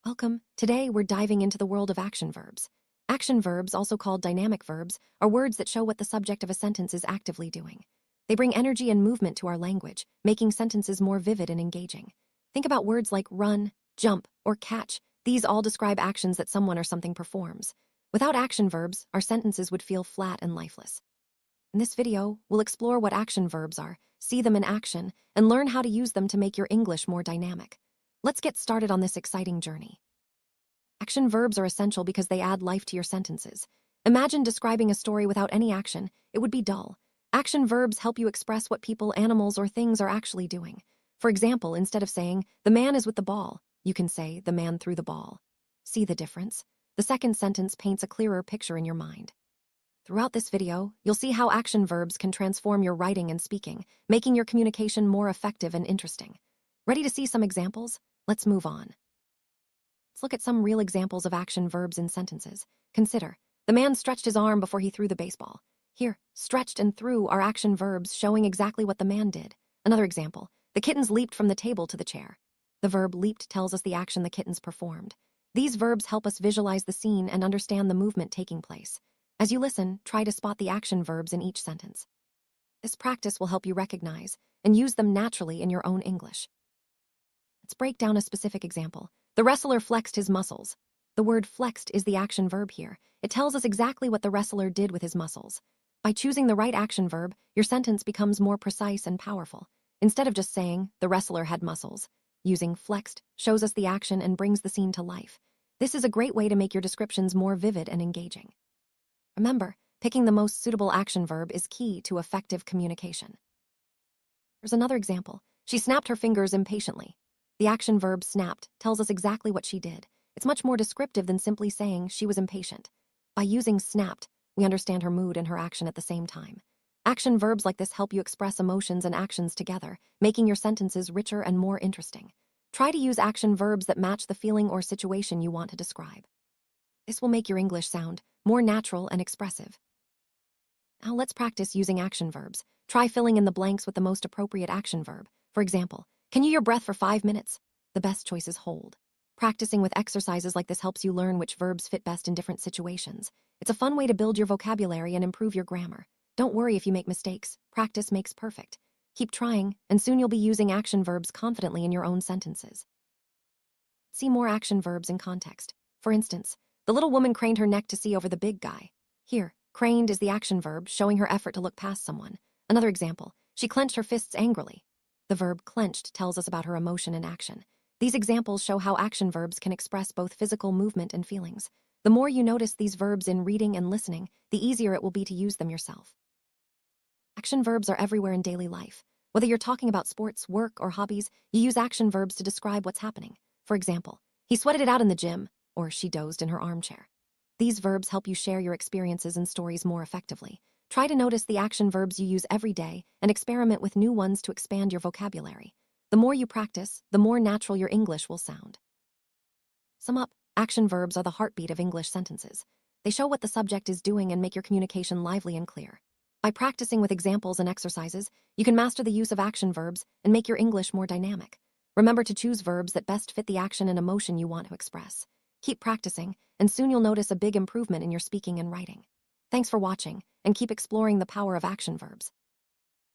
Welcome. Today, we're diving into the world of action verbs. Action verbs, also called dynamic verbs, are words that show what the subject of a sentence is actively doing. They bring energy and movement to our language, making sentences more vivid and engaging. Think about words like run, jump, or catch. These all describe actions that someone or something performs. Without action verbs, our sentences would feel flat and lifeless. In this video, we'll explore what action verbs are, see them in action, and learn how to use them to make your English more dynamic. Let's get started on this exciting journey. Action verbs are essential because they add life to your sentences. Imagine describing a story without any action. It would be dull. Action verbs help you express what people, animals, or things are actually doing. For example, instead of saying, "the man is with the ball," you can say, "the man threw the ball." See the difference? The second sentence paints a clearer picture in your mind. Throughout this video, you'll see how action verbs can transform your writing and speaking, making your communication more effective and interesting. Ready to see some examples? Let's move on. Let's look at some real examples of action verbs in sentences. Consider, the man stretched his arm before he threw the baseball. Here, stretched and threw are action verbs showing exactly what the man did. Another example, the kittens leaped from the table to the chair. The verb leaped tells us the action the kittens performed. These verbs help us visualize the scene and understand the movement taking place. As you listen, try to spot the action verbs in each sentence. This practice will help you recognize and use them naturally in your own English. Let's break down a specific example. The wrestler flexed his muscles. The word flexed is the action verb here. It tells us exactly what the wrestler did with his muscles. By choosing the right action verb, your sentence becomes more precise and powerful. Instead of just saying, "the wrestler had muscles," using flexed shows us the action and brings the scene to life. This is a great way to make your descriptions more vivid and engaging. Remember, picking the most suitable action verb is key to effective communication. Here's another example. She snapped her fingers impatiently. The action verb snapped tells us exactly what she did. It's much more descriptive than simply saying she was impatient. By using snapped, we understand her mood and her action at the same time. Action verbs like this help you express emotions and actions together, making your sentences richer and more interesting. Try to use action verbs that match the feeling or situation you want to describe. This will make your English sound more natural and expressive. Now let's practice using action verbs. Try filling in the blanks with the most appropriate action verb. For example, can you hold your breath for 5 minutes? The best choice is hold. Practicing with exercises like this helps you learn which verbs fit best in different situations. It's a fun way to build your vocabulary and improve your grammar. Don't worry if you make mistakes. Practice makes perfect. Keep trying, and soon you'll be using action verbs confidently in your own sentences. See more action verbs in context. For instance, the little woman craned her neck to see over the big guy. Here, craned is the action verb, showing her effort to look past someone. Another example, she clenched her fists angrily. The verb clenched tells us about her emotion and action. These examples show how action verbs can express both physical movement and feelings. The more you notice these verbs in reading and listening, the easier it will be to use them yourself. Action verbs are everywhere in daily life. Whether you're talking about sports, work, or hobbies, you use action verbs to describe what's happening. For example, he sweated it out in the gym, or she dozed in her armchair. These verbs help you share your experiences and stories more effectively. Try to notice the action verbs you use every day and experiment with new ones to expand your vocabulary. The more you practice, the more natural your English will sound. Sum up, action verbs are the heartbeat of English sentences. They show what the subject is doing and make your communication lively and clear. By practicing with examples and exercises, you can master the use of action verbs and make your English more dynamic. Remember to choose verbs that best fit the action and emotion you want to express. Keep practicing, and soon you'll notice a big improvement in your speaking and writing. Thanks for watching, and keep exploring the power of action verbs.